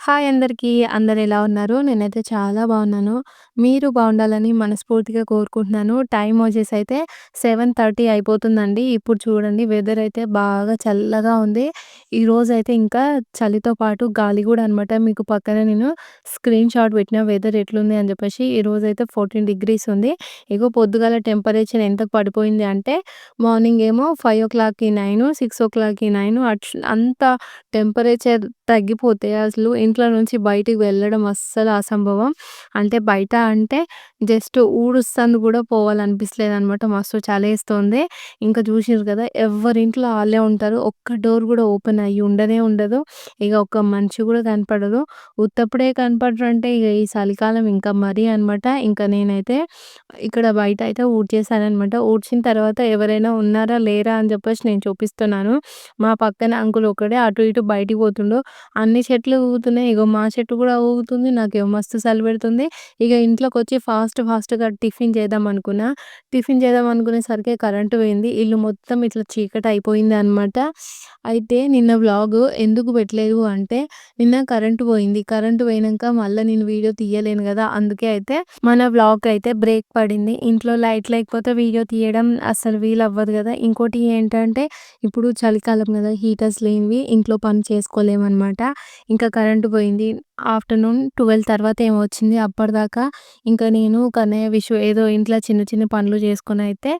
Hi అందరికీ. అందరెలా ఉన్నారు? నేనైతే చాలా బాగున్నాను. మీరు బాగుండాలని మనస్ఫూర్తిగా కోరుకుంటున్నాను. టైం వచ్చేసైతే 7:30 అయిపోతుందండి. ఇప్పుడు చూడండి వెదర్ అయితే బాగా చల్లగా ఉంది. ఈరోజైతే ఇంకా చలితో పాటు గాలి గూడా అనమాట. మీకు పక్కన నేను స్క్రీన్ షాట్ పెట్టిన వెదర్ ఎట్లుంది అని జెప్పేసి. ఈరోజైతే 14 డిగ్రీస్ ఉంది. ఇగో పొద్దుగాల టెంపరేచర్ ఎంతకు పడిపోయింది అంటే మార్నింగ్ ఏమో 5:00కి 9, 6:00కి 9 అంత టెంపరేచర్ తగ్గిపోతే అసలు ఇంట్లో నుంచి బయటికి వెళ్ళడం అస్సలు అసంభవం. అంటే బయట అంటే జస్ట్ ఊడుస్తాను గూడా పోవాలనిపిస్తలేదనమాట. మస్తు చలేస్తోంది. ఇంకా చూసిర్రు కదా! ఎవ్వరింట్లో ఆళ్ళే ఉంటారు. ఒక్క డోర్ గూడా ఓపెన్ అయ్యి ఉండనే ఉండదు. ఇగ ఒక్క మనిషి గూడా కనపడదు. ఉత్తప్పుడే కనపడరంటే ఇగ ఈ చలికాలం ఇంకా మరీ అనమాట. ఇంకా నేనైతే ఇక్కడ బయట అయితే ఊడ్చేసాననమాట. ఊడ్చిన తర్వాత ఎవరైనా ఉన్నారా? లేరా? అని జెప్పేసి నేను చూపిస్తున్నాను. మా పక్కన అంకుల్ ఒక్కడే అటు ఇటు బయటికి పోతుండు. అన్ని చెట్లు ఊగుతున్నాయి. ఇగో మా చెట్టు గూడా ఊగుతుంది. నాకేమో మస్తు చలి పెడుతుంది. ఇగ ఇంట్లోకొచ్చి ఫాస్ట్‌గా టిఫిన్ చేద్దాం అనుకున్నా. టిఫిన్ చేద్దాం అనుకునేసరికి కరెంట్ పోయింది. ఇల్లు మొత్తం ఇట్లా చీకటయిపోయిందనమాట. అయితే నిన్న వ్లాగు ఎందుకు పెట్టలేదు అంటే నిన్న కరెంట్ పోయింది. కరెంట్ పోయినంక మళ్ళా నేను వీడియో తీయలేను గదా! అందుకే అయితే మన వ్లాగ్‌కయితే బ్రేక్ పడింది. ఇంట్లో లైట్ లేకపోతే వీడియో తీయడం అస్సలు వీలవ్వదు గదా! ఇంకోటి ఏంటంటే ఇప్పుడు చలికాలం గదా! హీటర్స్ లేనివి ఇంట్లో పని చేసుకోలేమనమాట. ఇంకా కరెంట్ పోయింది. ఆఫ్టర్‌నూన్ 12 తర్వాత ఏమో వచ్చింది. అప్పటిదాకా ఇంకా నేను, కన్నయ్య, విషు ఏదో ఇంట్లో చిన్న చిన్న పనులు చేసుకొనైతే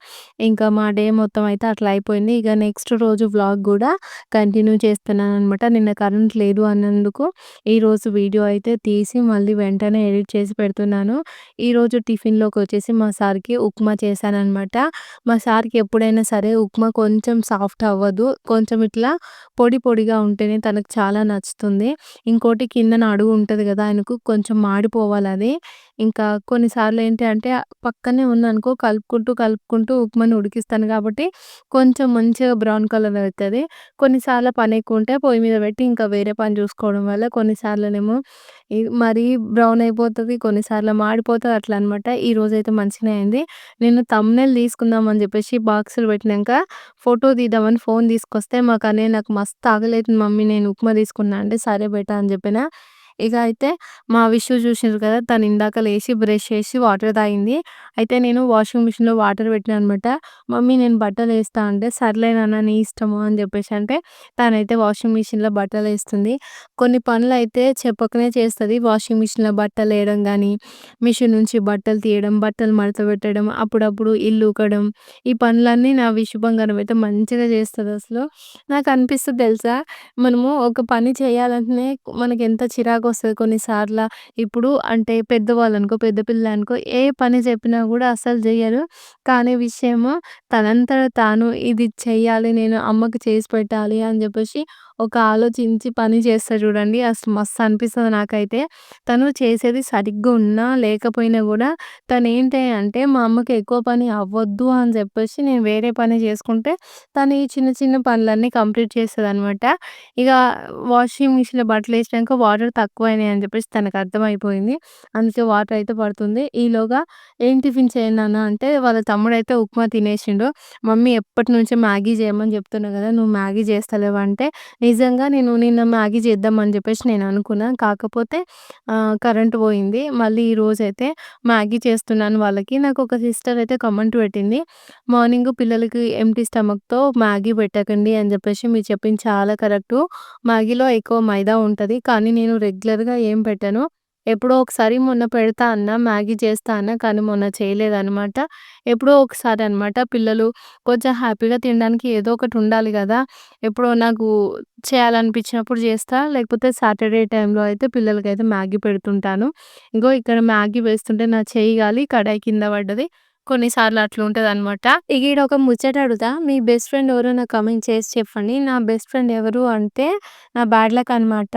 ఇంకా మా డే మొత్తం అయితే అట్లా అయిపోయింది. ఇక నెక్స్ట్ రోజు వ్లాగ్ గూడా కంటిన్యూ చేస్తున్నాననమాట. నిన్న కరెంట్ లేదు అన్నందుకు ఈరోజు వీడియో అయితే తీసి మళ్ళీ వెంటనే ఎడిట్ చేసి పెడుతున్నాను. ఈరోజు టిఫిన్‌లోకొచ్చేసి మా సార్‌కి ఉప్మా చేశాననమాట. మా సార్‌కి ఎప్పుడైనా సరే ఉప్మా కొంచెం సాఫ్ట్ అవ్వదు. కొంచెం ఇట్లా పొడి పొడిగా ఉంటేనే తనకు చాలా నచ్చుతుంది. ఇంకోటి కిందన అడుగు ఉంటది గదా! ఆయనకు కొంచెం మాడిపోవాలది. ఇంకా కొన్నిసార్లు ఏంటి అంటే పక్కనే ఉందనుకో కలుపుకుంటూ ఉప్మాని ఉడికిస్తాను కాబట్టి కొంచెం మంచిగా బ్రౌన్ కలర్ అయితది. కొన్నిసార్లు పనెక్కువుంటే పొయ్యి మీద పెట్టి ఇంకా వేరే పని చూసుకోవడం వల్ల కొన్నిసార్లునేమో మరీ బ్రౌన్ అయిపోతది. కొన్నిసార్లు మాడిపోతది అట్లా అనమాట. ఈరోజైతే మంచిగనే అయింది. నేను థంబ్‌నెయిల్ తీసుకుందాం అని చెప్పేసి బాక్సులు పెట్టినంక ఫోటో తీద్దామని ఫోను తీసుకొస్తే మా కన్నయ్య నాకు మస్తు ఆకలైతుంది మమ్మీ నేను ఉప్మా తీసుకున్నా అంటే సరే బేటా అని చెప్పిన. ఇక అయితే మా విషు చూసిండ్రు కదా! తను ఇందాక లేసి బ్రష్ చేసి వాటర్ తాగింది. అయితే నేను వాషింగ్ మిషన్‌లో వాటర్ పెట్టినా అనమాట. మమ్మీ నేను బట్టలేస్తా అంటే సర్లే నాన్న నీ ఇష్టము అని చెప్పేసి అంటే తనైతే వాషింగ్ మిషన్‌లో బట్టలేస్తుంది. కొన్ని పనులైతే చెప్పకనే చేస్తది. వాషింగ్ మిషన్‌లో బట్టలేయడం గానీ, మిషన్ నుంచి బట్టలు తీయడం, బట్టలు మడత పెట్టడం, అప్పుడప్పుడు ఇల్లు ఊకడం, ఈ పనులన్నీ నా విషు బంగారం అయితే మంచిగా చేస్తదసలు. నాకనిపిస్తది తెలుసా? మనము ఒక పని చేయాలంటేనే మనకెంత చిరాకొస్తది కొన్నిసార్ల. ఇప్పుడు అంటే పెద్దవాళ్ళనుకో, పెద్ద పిల్లలనుకో ఏ పని చెప్పినా గూడా అస్సలు జెయ్యరు. కానీ విషయము తనంతట తాను ఇది చెయ్యాలి, నేను అమ్మకి చేసి పెట్టాలి అని జెప్పేసి ఒక ఆలోచించి పని చేస్తది చూడండి. అసలు మస్తు అనిపిస్తది నాకైతే. తను చేసేది సరిగ్గా ఉన్నా, లేకపోయినా గూడా తనేంటి అంటే మా అమ్మకి ఎక్కువ పని అవ్వద్దు అని జెప్పేసి నేను వేరే పని చేసుకుంటే తను ఈ చిన్న చిన్న పనులన్నీ కంప్లీట్ చేస్తదనమాట. ఇగ వాషింగ్ మిషన్‌లో బట్టలేసినాక వాటర్ తక్కువయినాయి అని చెప్పేసి తనకర్థమైపోయింది. అందుకే వాటర్ అయితే పడుతుంది. ఈలోగా ఏం టిఫిన్ చేయను నాన్న అంటే వాళ్ళ తమ్ముడైతే ఉప్మా తినేసిండు. మమ్మీ ఎప్పటినుంచో మ్యాగీ చేయమని చెప్తున్నా కదా! నువ్వు మ్యాగీ చేస్తలేవు అంటే నిజంగా నేను నిన్న మ్యాగీ చేద్దామని చెప్పేసి నేను అనుకున్నా. కాకపోతే కరెంట్ పోయింది. మళ్ళీ ఈరోజైతే మ్యాగీ చేస్తున్నాను వాళ్ళకి. నాకొక సిస్టర్ అయితే కామెంట్ పెట్టింది. మార్నింగ్ పిల్లలకి ఎంప్టీ స్టమక్‌తో మ్యాగీ పెట్టకండి అని చెప్పేసి మీరు చెప్పింది చాలా కరెక్టు. మ్యాగీలో ఎక్కువ మైదా ఉంటది. కానీ నేను రెగ్యులర్‌గా ఏం పెట్టను. ఎప్పుడో ఒకసారి మొన్న పెడతా అన్నా, మ్యాగీ చేస్తా అన్నా కానీ మొన్న చేయలేదనమాట. ఎప్పుడో ఒకసారి అనమాట. పిల్లలు కొంచెం హ్యాపీగా తినడానికి ఏదో ఒకటి ఉండాలి గదా! ఎప్పుడో నాకు చేయాలనిపించినప్పుడు చేస్తా. లేకపోతే సాటర్‌డే టైంలో అయితే పిల్లలకైతే మ్యాగీ పెడుతుంటాను. ఇగో ఇక్కడ మ్యాగీ వేస్తుంటే నా చెయ్యి గాలి కడాయి కింద పడ్డది. కొన్నిసార్లు అట్లుంటదనమాట. ఇగ ఈడ ఒక ముచ్చట అడుగుతా. మీ బెస్ట్ ఫ్రెండ్ ఎవరో నాకు కామెంట్ చేసి చెప్పండి. నా బెస్ట్ ఫ్రెండ్ ఎవరు అంటే నా బ్యాడ్ లక్ అనమాట.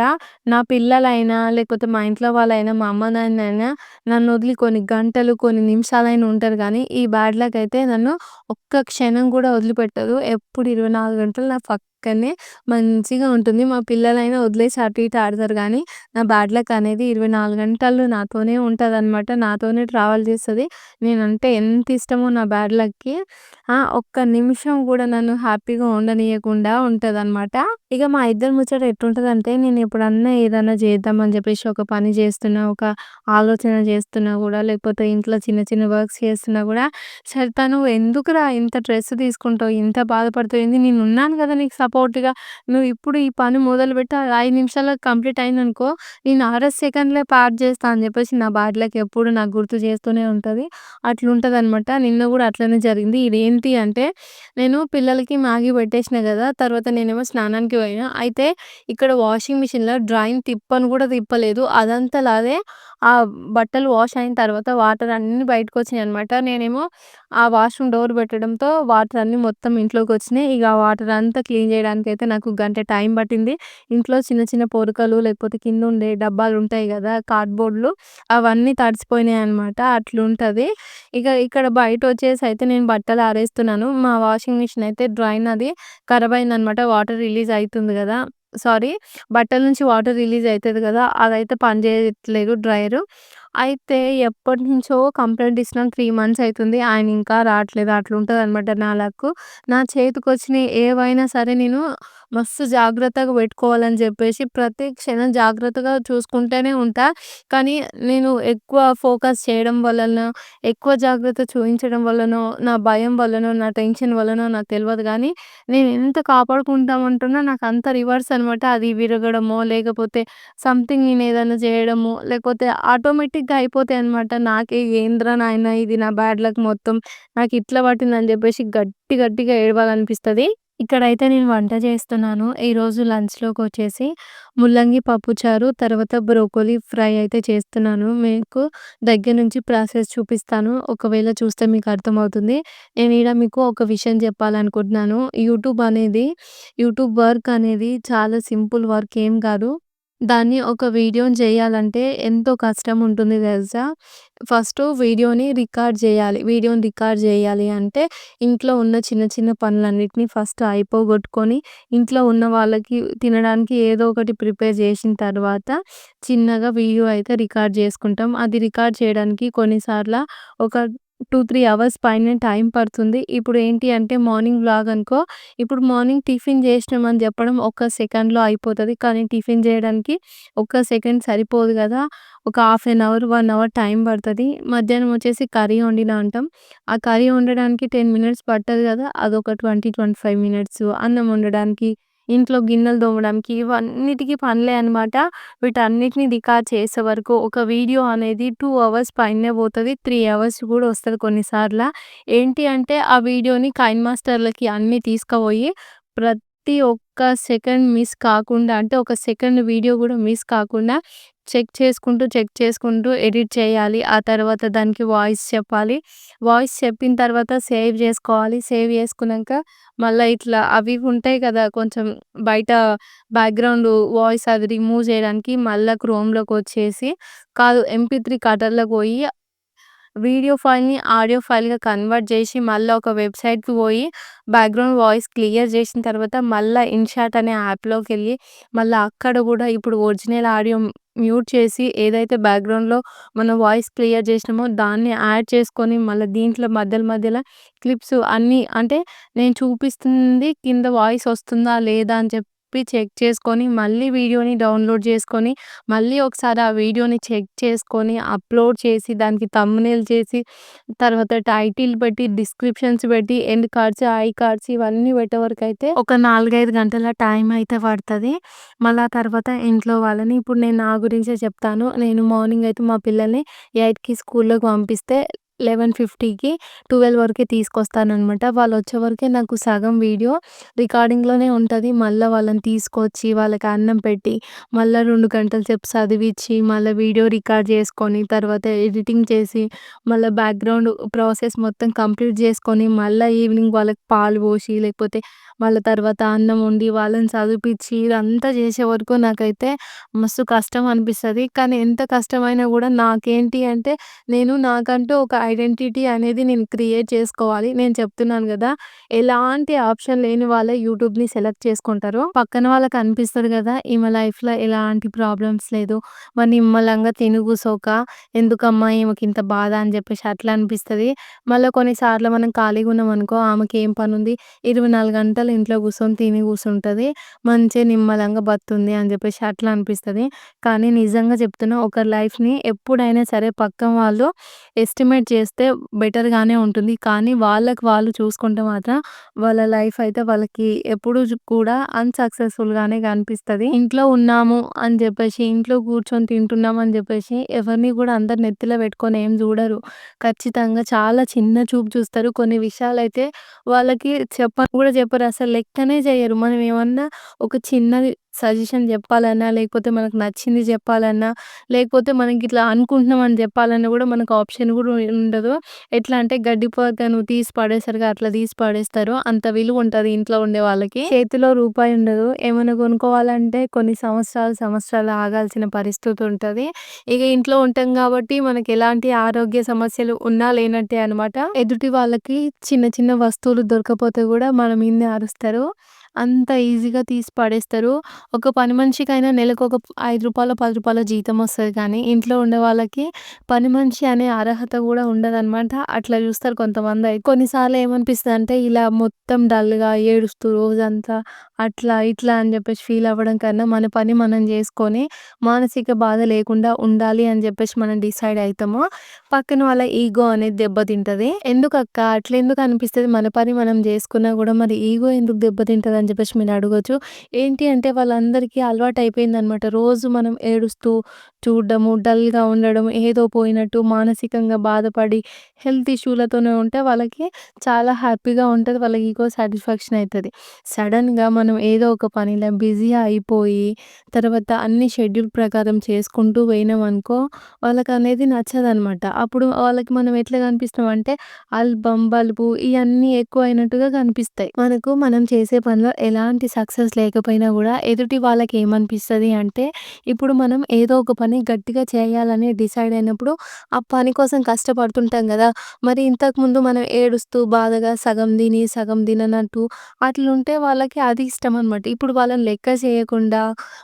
నా పిల్లలైనా, లేకపోతే మా ఇంట్లో వాళ్ళైనా, మా అమ్మ నాన్నైనా నన్నొదిలి కొన్ని గంటలు, కొన్ని నిమిషాలైనా ఉంటారు గానీ, ఈ బ్యాడ్ లక్ అయితే నన్ను ఒక్క క్షణం కూడా వదిలిపెట్టదు. ఎప్పుడు 24 గంటలు నా పక్కనే మంచిగా ఉంటుంది. మా పిల్లలైనా వదిలేసి అటు ఇటు ఆడతారు గానీ, నా బ్యాడ్ లక్ అనేది 24 గంటలు నాతోనే ఉంటదనమాట. నాతోనే ట్రావెల్ చేస్తది. నేనంటే ఎంత ఇష్టమో నా బ్యాడ్ లక్‌కి. ఒక్క నిమిషం గూడా నన్ను హ్యాపీగా ఉండనీయకుండా ఉంటదనమాట. ఇక మా ఇద్దరి ముచ్చట ఎట్లుంటదంటే, నేను ఎప్పుడన్నా ఏదన్నా చేద్దామని జెప్పేసి ఒక పని చేస్తున్నా, ఒక ఆలోచన చేస్తున్నా గూడా, లేకపోతే ఇంట్లో చిన్న చిన్న వర్క్స్ చేస్తున్నా గూడా, "సరిత నువ్వు ఎందుకురా ఇంత స్ట్రెస్ తీసుకుంటావు? ఇంత బాధపడతావు ఏంది? నేనున్నాను గదా నీకు సపోర్ట్‌గా. నువ్వు ఇప్పుడు ఈ పని మొదలుపెట్టు, అది 5 నిమిషాల్లో కంప్లీట్ అయిందనుకో, నేను అర సెకండ్‌లో పార్ట్ చేస్తా" అని జెప్పేసి నా బ్యాడ్ లక్ ఎప్పుడు నాకు గుర్తు చేస్తూనే ఉంటది. అట్లుంటదనమాట. నిన్న గూడా అట్లనే జరిగింది. ఇదేంటి అంటే, నేను పిల్లలకి మ్యాగీ పెట్టేసినా గదా! తర్వాత నేనేమో స్నానానికి పోయినా. అయితే ఇక్కడ వాషింగ్ మిషన్‌లో డ్రైన్ తిప్పను గూడా తిప్పలేదు. అదంతల అదే బట్టలు వాష్ అయిన తర్వాత వాటర్ అన్నీ బయటకొచ్చినాయనమాట. నేనేమో ఆ వాష్‌రూమ్ డోర్ పెట్టడంతో వాటర్ అన్నీ మొత్తం ఇంట్లోకొచ్చినాయి. ఇగ ఆ వాటర్ అంతా క్లీన్ చేయడానికైతే నాకు గంట టైం పట్టింది. ఇంట్లో చిన్న చిన్న పొరకలు లేకపోతే కిందుండే డబ్బాలుంటాయి గదా! కార్డ్‌బోర్డ్‌లు అవన్నీ తడిసిపోయినాయనమాట. అట్లుంటది. ఇక ఇక్కడ బయటొచ్చేసయితే నేను బట్టలు ఆరేస్తున్నాను. మా వాషింగ్ మిషన్ అయితే డ్రైన్ అది ఖరాబయిందనమాట. వాటర్ రిలీజ్ అయితుంది గదా! సారీ, బట్టల నుంచి వాటర్ రిలీజ్ అయితది గదా! అదైతే పని చేయట్లేదు డ్రైయరు. అయితే ఎప్పటినుంచో కంప్లెయింట్ ఇచ్చినా 3 మంత్స్ అయితుంది. ఆయన ఇంకా రాట్లేదు. అట్లుంటదనమాట నా లక్కు. నా చేతికొచ్చినయి ఏవైనా సరే నేను మస్తు జాగ్రత్తగా పెట్టుకోవాలని జెప్పేసి ప్రతి క్షణం జాగ్రత్తగా చూసుకుంటూనే ఉంటా. కానీ నేను ఎక్కువ ఫోకస్ చేయడం వలన, ఎక్కువ జాగ్రత్త చూయించడం వల్లనో, నా భయం వల్లనో, నా టెన్షన్ వల్లనో నాకు తెలవదు గానీ, నేను ఎంత కాపాడుకుంటామంటున్నా నాకంత రివర్స్ అనమాట. అది విరగడమో, లేకపోతే సంథింగ్ నేనేదన్నా జేయడమో, లేకపోతే ఆటోమేటిక్‌గా అయిపోతాయనమాట. నాకే ఏందిరా నాయనా ఇది నా బ్యాడ్ లక్ మొత్తం. నాకిట్లా పట్టిందని జెప్పేసి గట్టిగా ఏడవాలనిపిస్తది. ఇక్కడైతే నేను వంట చేస్తున్నాను. ఈరోజు లంచ్‌లోకొచ్చేసి ముల్లంగి పప్పుచారు, తర్వాత బ్రోకోలీ ఫ్రై అయితే చేస్తున్నాను. మీకు దగ్గర నుంచి ప్రాసెస్ చూపిస్తాను. ఒకవేళ చూస్తే మీకు అర్థమవుతుంది. నేనీడ మీకు ఒక విషయం చెప్పాలనుకుంటున్నాను. యూట్యూబ్ వర్క్ అనేది చాలా సింపుల్ వర్క్ ఏం కాదు. దాన్ని ఒక వీడియోని చేయాలంటే ఎంతో కష్టం ఉంటుంది తెలుసా? ఫస్టు వీడియోని రికార్డ్ చేయాలి అంటే ఇంట్లో ఉన్న చిన్న చిన్న పనులన్నిటిని ఫస్ట్ అయిపోగొట్టుకొని, ఇంట్లో ఉన్న వాళ్ళకి తినడానికి ఏదో ఒకటి ప్రిపేర్ చేసిన తర్వాత చిన్నగా వీడియో అయితే రికార్డ్ చేసుకుంటాం. అది రికార్డ్ చేయడానికి కొన్నిసార్ల ఒక 2, 3 అవర్స్ పైనే టైం పడుతుంది. ఇప్పుడు ఏంటి అంటే మార్నింగ్ వ్లాగ్ అనుకో, ఇప్పుడు మార్నింగ్ టిఫిన్ చేసినామని చెప్పడం ఒక్క సెకండ్‌లో అయిపోతది. కానీ టిఫిన్ చేయడానికి ఒక్క సెకండ్ సరిపోదు గదా! ఒక half an hour, 1 hour time పడతది. మధ్యాహ్నం వచ్చేసి కర్రీ వండినా అంటాం. ఆ కర్రీ వండడానికి 10 మినిట్స్ పట్టదు గదా! అదొక 20, 25 మినిట్స్. అన్నం వండడానికి, ఇంట్లో గిన్నెలు తోమడానికి ఇవన్నిటికి పనులే అనమాట. వీటన్నిటిని రికార్డ్ చేసే వరకు ఒక వీడియో అనేది 2 అవర్స్ పైనే పోతది. 3 అవర్స్ కూడా వస్తది కొన్నిసార్ల. ఏంటి అంటే ఆ వీడియోని కైన్ మాస్టర్‌లకి అన్నీ తీసుకుపోయి ప్రతి ఒక్క సెకండ్ మిస్ కాకుండా, అంటే ఒక సెకండ్ వీడియో గూడా మిస్ కాకుండా చెక్ చేసుకుంటూ ఎడిట్ చేయాలి. ఆ తర్వాత దానికి వాయిస్ చెప్పాలి. వాయిస్ చెప్పిన తర్వాత సేవ్ జేసుకోవాలి. సేవ్ జేసుకునంక మళ్ళా ఇట్లా అవి ఇవి ఉంటాయి కదా! కొంచెం బయట బ్యాక్‌గ్రౌండ్ వాయిస్ అది రిమూవ్ జేయడానికి మళ్ళా క్రోమ్‌లోకొచ్చేసి కాదు, ఎంపీ3 కటర్‌లోకి పోయి వీడియో ఫైల్‌ని ఆడియో ఫైల్‌గా కన్వర్ట్ జేసి, మళ్ళా ఒక వెబ్‌సైట్‌కి పోయి, బ్యాక్‌గ్రౌండ్ వాయిస్ క్లియర్ జేసిన తర్వాత, మళ్ళా ఇన్‌షాట్ అనే యాప్‌లోకెళ్ళి, మళ్ళా అక్కడ గూడా ఇప్పుడు ఒరిజినల్ ఆడియో మ్యూట్ చేసి, ఏదైతే బ్యాక్‌గ్రౌండ్‌లో మనం వాయిస్ క్లియర్ జేసినామో దాన్ని యాడ్ చేసుకొని, మళ్ళా దీంట్లో మధ్యలో క్లిప్స్ అన్నీ, అంటే నేను చూపిస్తుంది కింద వాయిస్ వస్తుందా లేదా అని చెప్పి చెక్ చేసుకొని, మళ్ళీ వీడియోని డౌన్‌లోడ్ చేసుకొని, మళ్ళీ ఒకసారి ఆ వీడియోని చెక్ చేసుకొని, అప్‌లోడ్ చేసి, దానికి థంబ్‌నెయిల్ చేసి, తర్వాత టైటిల్ పెట్టి, డిస్క్రిప్షన్స్ పెట్టి, ఎండ్ కార్డ్స్, ఐ కార్డ్స్ ఇవన్నీ పెట్టే వరకైతే ఒక 4, 5 గంటల టైం అయితే పడతది. మళ్ళా తర్వాత ఇంట్లో వాళ్ళని ఇప్పుడు నేను నా గురించే చెప్తాను. నేను మార్నింగ్ అయితే మా పిల్లల్ని 8కి స్కూల్‌లోకి పంపిస్తే 11:50కి 12 వరకే తీసుకొస్తాననమాట. వాళ్ళొచ్చే వరకే నాకు సగం వీడియో రికార్డింగ్‌లోనే ఉంటది. మళ్ళా వాళ్ళని తీసుకొచ్చి, వాళ్ళకి అన్నం పెట్టి, మళ్ళా 2 గంటల సేపు చదివిచ్చి, మళ్ళా వీడియో రికార్డ్ చేసుకొని, తర్వాత ఎడిటింగ్ చేసి, మళ్ళా బ్యాక్‌గ్రౌండ్ ప్రాసెస్ మొత్తం కంప్లీట్ చేసుకొని, మళ్ళా ఈవినింగ్ వాళ్ళకి పాలు పోసి, లేకపోతే మళ్ళా తర్వాత అన్నం వండి, వాళ్ళని చదివిపిచ్చి, ఇదంతా చేసే వరకు నాకైతే మస్తు కష్టం అనిపిస్తది. కానీ ఎంత కష్టమైనా గూడా నాకేంటి అంటే, నేను నాకంటూ ఒక ఐడెంటిటీ అనేది నేను క్రియేట్ చేసుకోవాలి. నేను చెప్తున్నాను గదా! ఎలాంటి ఆప్షన్ లేని వాళ్ళే యూట్యూబ్‌ని సెలెక్ట్ చేసుకుంటారు. పక్కన వాళ్ళకి అనిపిస్తది గదా! ఈమె లైఫ్‌లో ఎలాంటి ప్రాబ్లమ్స్ లేదు. మరి నిమ్మలంగా తిని కూసోక ఎందుకమ్మా ఈమెకింత బాధ అని జెప్పేసి అట్లా అనిపిస్తది. మళ్ళా కొన్నిసార్లు మనం ఖాళీగా ఉన్నామనుకో ఆమెకేం పనుంది 24 గంటలు ఇంట్లో కూసొని తిని కూసుంటది. మంచిగా నిమ్మలంగా బతుంది అని జెప్పేసి అట్లా అనిపిస్తది. కానీ నిజంగా చెప్తున్నా ఒకరి లైఫ్‌ని ఎప్పుడైనా సరే పక్కన వాళ్ళు ఎస్టిమేట్ చేస్తే బెటర్‌గానే ఉంటుంది. కానీ వాళ్ళకి వాళ్ళు చూసుకుంటే మాత్రం వాళ్ళ లైఫ్ అయితే వాళ్ళకి ఎప్పుడు కూడా అన్‌సక్సెస్‌ఫుల్‌గానే కనిపిస్తది. ఇంట్లో ఉన్నాము అని జెప్పేసి, ఇంట్లో కూర్చొని తింటున్నాం అని జెప్పేసి ఎవరిని గూడా అందరు నెత్తిలో పెట్టుకొని ఏం జూడరు. ఖచ్చితంగా చాలా చిన్న చూపు చూస్తారు. కొన్ని విషయాలైతే వాళ్ళకి చెప్పను గూడా చెప్పరు. అసలు లెక్కనే జేయరు. మనం ఏమన్నా ఒక చిన్నది సజెషన్ జెప్పాలన్నా, లేకపోతే మనకు నచ్చింది జెప్పాలన్నా, లేకపోతే మనకిట్లా అనుకుంటున్నాం అని జెప్పాలన్నా గూడా మనకు ఆప్షన్ గూడా ఉండదు. ఎట్లా అంటే గడ్డి పరక నువ్వు తీసి పడేస్తారుగా అట్లా తీసి పడేస్తారు. అంత విలువ ఉంటది ఇంట్లో ఉండే వాళ్ళకి. చేతిలో రూపాయి ఉండదు. ఏమైనా కొనుక్కోవాలంటే కొన్ని సంవత్సరాలు ఆగాల్సిన పరిస్థితి ఉంటది. ఇగ ఇంట్లో ఉంటాం గాబట్టి మనకెలాంటి ఆరోగ్య సమస్యలు ఉన్నా లేనట్టే అన్నమాట. ఎదుటి వాళ్ళకి చిన్న చిన్న వస్తువులు దొరకకపోతే గూడా మన మీదనే అరుస్తారు. అంత ఈజీగా తీసి పడేస్తారు. ఒక పని మనిషికైనా నెలకొక రూ. 5, రూ. 10 జీతం వస్తది కానీ, ఇంట్లో ఉండే వాళ్ళకి పని మనిషి అనే అర్హత గూడా ఉండదనమాట. అట్లా జూస్తారు కొంతమందయితే. కొన్నిసార్లు ఏమనిపిస్తదంటే, ఇలా మొత్తం డల్‌గా ఏడుస్తూ రోజంతా అట్లా, ఇట్లా అని జెప్పేసి ఫీల్ అవ్వడం కన్నా, మన పని మనం జేసుకొని, మానసిక బాధ లేకుండా ఉండాలి అని జెప్పేసి మనం డిసైడ్ అయితాము. పక్కన వాళ్ళ ఈగో అనేది దెబ్బతింటది. ఎందుకక్క అట్లెందుకు అనిపిస్తది? మన పని మనం జేసుకున్నా గూడా మరి ఈగో ఎందుకు దెబ్బతింటదని జెప్పేసి మీరు అడగొచ్చు. ఏంటి అంటే వాళ్ళందరికీ అలవాటయిపోయిందనమాట. రోజు మనం ఏడుస్తూ చూడడము, డల్‌గా ఉండడం, ఏదో పోయినట్టు మానసికంగా బాధపడి హెల్త్ ఇష్యూలతోనే ఉంటే వాళ్ళకి చాలా హ్యాపీగా ఉంటది. వాళ్ళ ఈగో సాటిస్ఫాక్షన్ అయితది. సడెన్‌గా మనం ఏదో ఒక పనిలో బిజీ అయిపోయి, తర్వాత అన్ని షెడ్యూల్ ప్రకారం చేసుకుంటూ పోయినామనుకో, వాళ్ళకనేది నచ్చదనమాట. అప్పుడు వాళ్ళకి మనం ఎట్లా కనిపిస్తామంటే అల్పం, బలుపు ఇయన్నీ ఎక్కువయినట్టుగా కనిపిస్తాయి. మనకు మనం చేసే పనిలో ఎలాంటి సక్సెస్ లేకపోయినా గూడా ఎదుటి వాళ్ళకేమనిపిస్తది అంటే, ఇప్పుడు మనం ఏదో ఒక పని గట్టిగా చేయాలని డిసైడ్ అయినప్పుడు, ఆ పని కోసం కష్టపడుతుంటాం గదా! మరి ఇంతకుముందు మనం ఏడుస్తూ బాధగా సగం తిని, సగం తిననట్టు అట్లుంటే వాళ్ళకి అది ఇష్టమనమాట. ఇప్పుడు వాళ్ళని లెక్క చేయకుండా,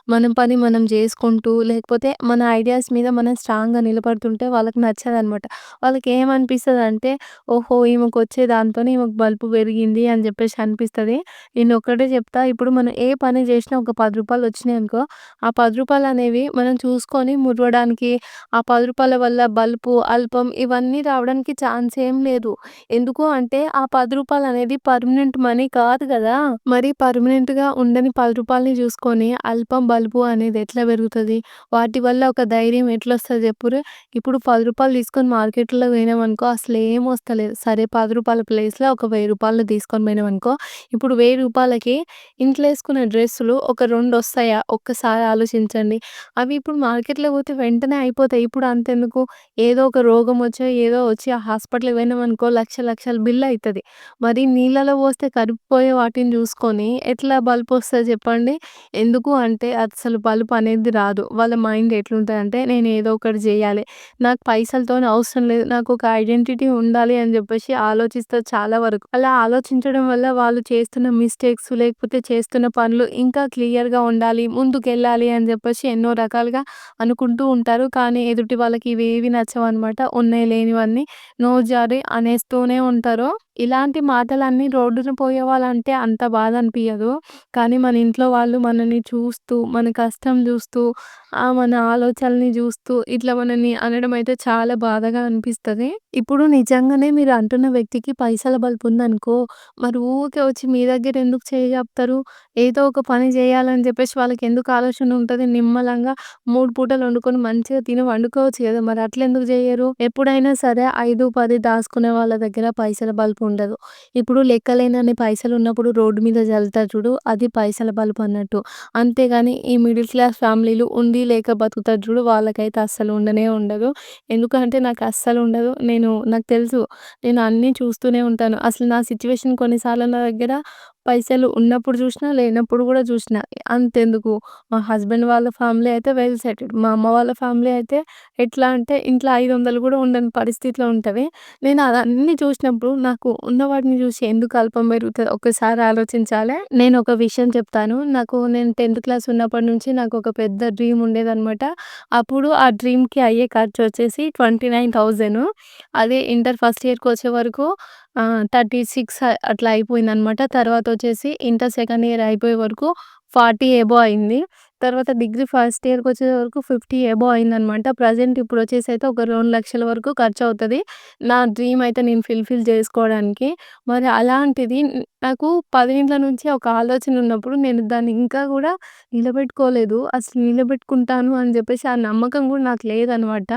మనం పని మనం జేసుకుంటూ, లేకపోతే మన ఐడియాస్ మీద మనం స్ట్రాంగ్‌గా నిలబడుతుంటే వాళ్ళకి నచ్చదనమాట. వాళ్ళకేమనిపిస్తదంటే, ఓహో! ఈమెకొచ్చే దాంతోనే ఈమెకు బలుపు పెరిగింది అని జెప్పేసి అనిపిస్తది. నేనొక్కటే చెప్తా. ఇప్పుడు మనం ఏ పని జేసినా ఒక రూ. 10 వచ్చినాయనుకో, ఆ రూ. 10 అనేవి మనం చూసుకొని మురవడానికి, ఆ రూ. 10 వల్ల బలుపు, అల్పం ఇవన్నీ రావడానికి ఛాన్స్ ఏం లేదు. ఎందుకు అంటే ఆ రూ. 10 అనేది పర్మనెంట్ మనీ కాదు గదా! మరి పర్మనెంట్‌గా ఉండని రూ. 10ని చూసుకొని అల్పం, బలుపు అనేది ఎట్లా పెరుగుతది? వాటి వల్ల ఒక ధైర్యం ఎట్లొస్తది చెప్పుర్రి? ఇప్పుడు రూ. 10 తీసుకొని మార్కెట్‌లో పోయినామనుకో అసలేం వస్తలేదు. సరే రూ. 10 ప్లేస్‌లో ఒక రూ. 1000 తీసుకొని పోయినామనుకో, ఇప్పుడు రూ. 1000కి ఇంట్లో ఏసుకునే డ్రెస్సులు ఒక 2 వస్తాయా? ఒక్కసారి ఆలోచించండి. అవి ఇప్పుడు మార్కెట్‌లో పోతే వెంటనే అయిపోతాయి. ఇప్పుడు అంతెందుకు ఏదో ఒక రోగం వచ్చో, ఏదో వచ్చి ఆ హాస్పిటల్‌కి పోయినామనుకో లక్షలు బిల్ అయితది. మరి నీళ్ళలో పోస్తే కరిగిపోయే వాటిని చూసుకొని ఎట్లా బలుపొస్తది చెప్పండి? ఎందుకు అంటే అసలు బలుపు అనేది రాదు. వాళ్ళ మైండ్ ఎట్లుంటదంటే నేను ఏదో ఒకటి జేయాలి. నాకు పైసలతోని అవసరం లేదు. నాకొక ఐడెంటిటీ ఉండాలి అని జెప్పేసి ఆలోచిస్తారు చాలా వరకు. అలా ఆలోచించడం వల్ల వాళ్ళు చేస్తున్న మిస్టేక్స్ లేకపోతే చేస్తున్న పనులు ఇంకా క్లియర్‌గా ఉండాలి, ముందుకెళ్ళాలి అని జెప్పేసి ఎన్నో రకాలుగా అనుకుంటూ ఉంటారు. కానీ ఎదుటి వాళ్ళకి ఇవేవి నచ్చవనమాట. ఉన్నాయి లేనివన్నీ నోరు జారి అనేస్తూనే ఉంటారు. ఇలాంటి మాటలన్నీ రోడ్డున పోయేవాళ్ళంటే అంత బాధ అనిపియదు. కానీ మన ఇంట్లో వాళ్ళు మనల్ని చూస్తూ, మన కష్టం జూస్తూ, మన ఆలోచనలని జూస్తూ ఇట్లా మనల్ని అనడం అయితే చాలా బాధగా అనిపిస్తది. ఇప్పుడు నిజంగానే మీరు అంటున్న వ్యక్తికి పైసల బలుపుందనుకో, మరి ఊకే వచ్చి మీ దగ్గర ఎందుకు చేయి జాపుతారు? ఏదో ఒక పని జేయాలని జెప్పేసి వాళ్ళకెందుకు ఆలోచన ఉంటది? నిమ్మలంగా 3 పూటలు వండుకొని మంచిగా తిని వండుకోవచ్చు గదా! మరి అట్లెందుకు జెయ్యరు? ఎప్పుడైనా సరే 5, 10 దాసుకునే వాళ్ళ దగ్గర పైసల బలుపు ఉండదు. ఇప్పుడు లెక్కలేనన్ని పైసలున్నప్పుడు రోడ్డు మీద జల్లుతారు చూడు, అది పైసల బలుపన్నట్టు. అంతేగాని ఈ మిడిల్ క్లాస్ ఫ్యామిలీలు ఉండి లేక బతుకుతారు చూడు, వాళ్ళకైతే అస్సలు ఉండనే ఉండదు. ఎందుకంటే నాకు అస్సలు ఉండదు. నాకు తెలుసు. నేను అన్నీ చూస్తూనే ఉంటాను. అసలు నా సిట్యుయేషన్ కొన్నిసార్లు నా దగ్గర పైసలు ఉన్నప్పుడు జూషినా, లేనప్పుడు గూడా జూషినా. అంతెందుకు మా హస్బెండ్ వాళ్ళ ఫ్యామిలీ అయితే వెల్ సెటిల్డ్. మా అమ్మ వాళ్ళ ఫ్యామిలీ అయితే ఎట్లా అంటే ఇంట్లో 500 గూడా ఉండని పరిస్థితిలో ఉంటది. నేను అదన్నీ చూసినప్పుడు నాకు ఉన్న వాటిని జూసి ఎందుకు అల్పం పెరుగుతది ఒక్కసారి ఆలోచించాలే. నేనొక విషయం చెప్తాను. నేను 10థ్ క్లాస్ ఉన్నప్పటి నుంచి నాకొక పెద్ద డ్రీమ్ ఉండేదనమాట. అప్పుడు ఆ డ్రీమ్‌కి అయ్యే ఖర్చొచ్చేసి 29,000. అదే ఇంటర్ ఫస్ట్ ఇయర్‌కొచ్చే వరకు 36 అట్లా అయిపోయిందనమాట. తర్వాతొచ్చేసి ఇంటర్ సెకండ్ ఇయర్ అయిపోయే వరకు 40 ఎబోవ్ అయింది. తర్వాత డిగ్రీ ఫస్ట్ ఇయర్‌కొచ్చే వరకు 50 ఎబోవ్ అయిందనమాట. ప్రెజెంట్ ఇప్పుడొచ్చేసైతే ఒక 2,00,000 వరకు ఖర్చవుతది. నా డ్రీమ్ అయితే నేను ఫుల్‌ఫిల్ చేసుకోవడానికి. మరి అలాంటిది నాకు 10 ఏండ్ల నుంచి ఒక ఆలోచన ఉన్నప్పుడు నేను దాన్ని ఇంకా గూడా నిలబెట్టుకోలేదు. అసలు నిలబెట్టుకుంటాను అని జెప్పేసి ఆ నమ్మకం గూడా నాకు లేదనమాట.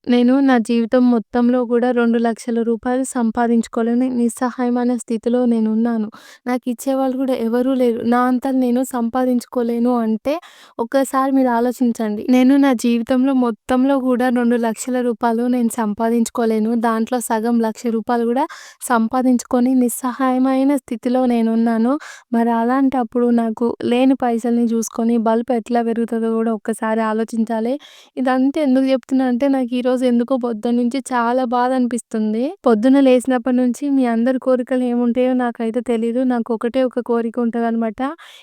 నేను నా జీవితం మొత్తంలో గూడా రూ. 2,00,000 సంపాదించుకోలేని నిస్సహాయమైన స్థితిలో నేనున్నాను. నాకిచ్చేవాళ్ళు గూడా ఎవరూ లేరు. నా అంతట నేను సంపాదించుకోలేను అంటే ఒక్కసారి మీరు ఆలోచించండి. నేను నా జీవితంలో మొత్తంలో గూడా రూ. 2,00,000 నేను సంపాదించుకోలేను. దాంట్లో సగం రూ. 1,00,000 గూడా సంపాదించుకొని నిస్సహాయమైన స్థితిలో నేనున్నాను. మరి అలాంటప్పుడు నాకు లేని పైసల్ని జూసుకొని బల్బ్ ఎట్లా పెరుగుతదో గూడా ఒక్కసారి ఆలోచించాలి. ఇదంతా ఎందుకు జెప్తున్నా అంటే నాకు ఈరోజు ఎందుకో పొద్దున్నుంచి చాలా బాధ అనిపిస్తుంది. పొద్దున్న లేసినప్పటి నుంచి మీ అందరి కోరికలు ఏముంటాయో నాకైతే తెలీదు. నాకు ఒకటే ఒక కోరిక ఉంటదనమాట.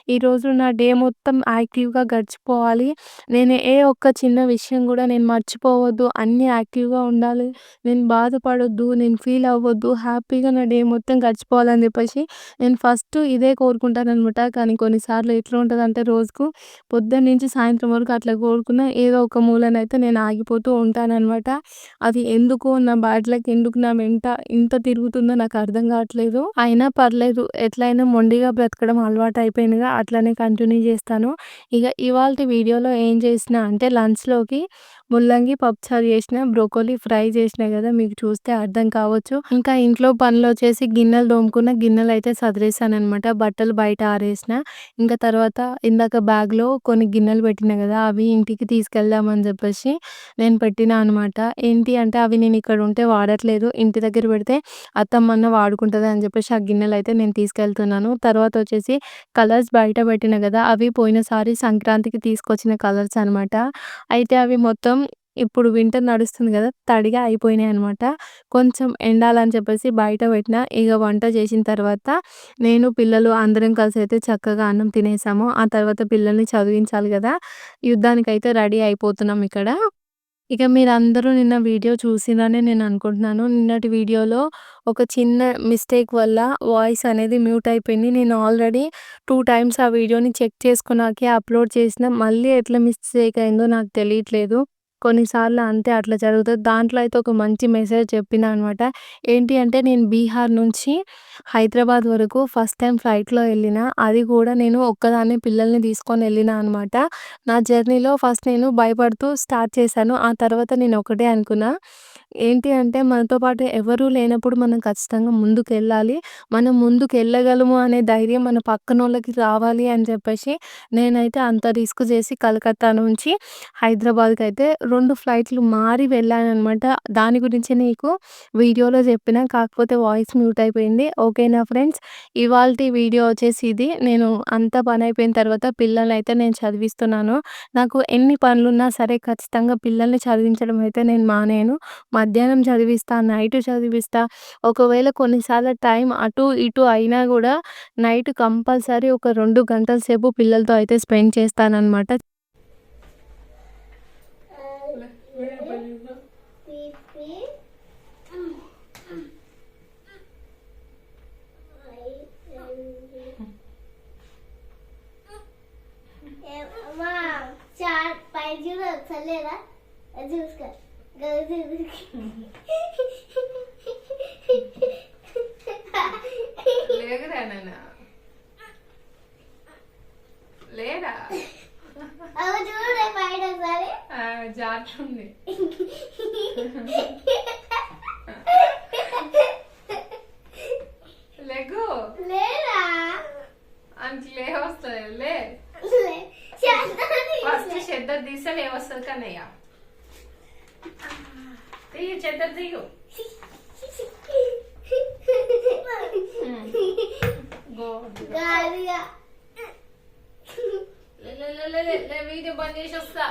ఈరోజు నా డే మొత్తం యాక్టివ్‌గా గడిచిపోవాలి. నేను ఏ ఒక్క చిన్న విషయం గూడా నేను మర్చిపోవద్దు. అన్నీ యాక్టివ్‌గా ఉండాలి. నేను బాధపడొద్దు. నేను ఫీల్ అవ్వద్దు. హ్యాపీగా నా డే మొత్తం గడిచిపోవాలని జెప్పేసి నేను ఫస్ట్ ఇదే కోరుకుంటాననమాట. కానీ కొన్నిసార్లు ఎట్లా ఉంటదంటే రోజుకు పొద్దున్నుంచి సాయంత్రం వరకు అట్లా కోరుకున్న ఏదో ఒక మూలనైతే నేను ఆగిపోతూ ఉంటాననమాట. అది ఎందుకో నా బ్యాడ్ లక్ ఎందుకు నా వెంట ఇంత తిరుగుతుందో నాకు అర్థం కావట్లేదు. అయినా పర్లేదు ఎట్లైనా మొండిగా బ్రతకడం అలవాటయిపోయిందిగా అట్లనే కంటిన్యూ చేస్తాను. ఇగ ఇవాల్టి వీడియోలో ఏం చేసినా అంటే లంచ్‌లోకి ముల్లంగి పప్పుచారు చేసిన, బ్రోకోలీ ఫ్రై చేసినా గదా! మీకు చూస్తే అర్థం కావచ్చు. ఇంకా ఇంట్లో పనులొచ్చేసి గిన్నెలు తోముకున్న, గిన్నెలయితే సదిరేసాననమాట. బట్టలు బయట ఆరేసిన. ఇంకా తర్వాత ఇందాక బ్యాగ్‌లో కొన్ని గిన్నెలు పెట్టినా గదా! అవి ఇంటికి తీసుకెళ్దామని జెప్పేసి నేను పెట్టినా అనమాట. ఏంటి అంటే అవి నేనిక్కడ ఉంటే వాడట్లేదు. ఇంటి దగ్గర పెడితే అత్తమ్మన్న వాడుకుంటది అని జెప్పేసి ఆ గిన్నెలయితే నేను తీసుకెళ్తున్నాను. తర్వాతొచ్చేసి కలర్స్ బయట పెట్టినా గదా! అవి పోయినసారి సంక్రాంతికి తీసుకొచ్చిన కలర్స్ అనమాట. అయితే అవి మొత్తం ఇప్పుడు వింటర్ నడుస్తుంది గదా! తడిగా అయిపోయినాయనమాట. కొంచెం ఎండాలని చెప్పేసి బయట పెట్టినా. ఇగ వంట చేసిన తర్వాత నేను, పిల్లలు అందరం కలిసైతే చక్కగా అన్నం తినేసాము. ఆ తర్వాత పిల్లల్ని చదివించాలి గదా! యుద్ధానికైతే రెడీ అయిపోతున్నాం ఇక్కడ. ఇక మీరందరూ నిన్న వీడియో చూసిరనే నేను అనుకుంటున్నాను. నిన్నటి వీడియోలో ఒక చిన్న మిస్టేక్ వల్ల వాయిస్ అనేది మ్యూట్ అయిపోయింది. నేను ఆల్రెడీ 2 టైమ్స్ ఆ వీడియోని చెక్ చేసుకున్నాకే అప్‌లోడ్ చేసినా. మళ్ళీ ఎట్లా మిస్టేక్ అయిందో నాకు తెలియట్లేదు. కొన్నిసార్లు అంతే అట్లా జరుగుతది. దాంట్లో అయితే ఒక మంచి మెసేజ్ చెప్పినా అనమాట. ఏంటి అంటే నేను బీహార్ నుంచి హైదరాబాద్ వరకు ఫస్ట్ టైమ్ ఫ్లైట్‌లో ఎళ్ళినా. అది గూడా నేను ఒక్కదాన్నే పిల్లల్ని తీసుకొని ఎళ్ళినా అనమాట. నా జర్నీలో ఫస్ట్ నేను భయపడుతూ స్టార్ట్ చేశాను. ఆ తర్వాత నేను ఒకటే అనుకున్నా. ఏంటి అంటే మనతో పాటు ఎవరు లేనప్పుడు మనం ఖచ్చితంగా ముందుకెళ్ళాలి. మనం ముందుకెళ్ళగలము అనే ధైర్యం మన పక్కనోళ్ళకి రావాలి అని చెప్పేసి నేనైతే అంత రిస్క్ చేసి కలకత్తా నుంచి హైదరాబాద్‌కైతే 2 ఫ్లైట్‌లు మారి వెళ్ళాననమాట. దాని గురించి నీకు వీడియోలో చెప్పినా. కాకపోతే వాయిస్ మ్యూట్ అయిపోయింది. ఓకేనా ఫ్రెండ్స్. ఇవాల్టి వీడియో వచ్చేసి ఇది. నేను అంతా పనయిపోయిన తర్వాత పిల్లలనైతే నేను చదివిస్తున్నాను. నాకు ఎన్ని పనులున్నా సరే ఖచ్చితంగా పిల్లల్ని చదివించడం అయితే నేను మానేయను. మధ్యాహ్నం చదివిస్తా, నైట్ చదివిస్తా. ఒకవేళ కొన్నిసార్లు టైం అటు ఇటు అయినా గూడా నైట్ కంపల్సరీ ఒక 2 గంటల సేపు పిల్లలతో అయితే స్పెండ్ చేస్తాననమాట. లేదురా నాన్న లేరా జారుతుంది లెగ్గు అంత లేవస్తుంది లే ఫస్ట్ చెద్దరు తీస్తే లేవస్తుంది కన్నయ్య తీయు చెద్దరు తీయు లే, లే, లే, లే, లే, లే, వీడియో బంద్ చేసి వస్తా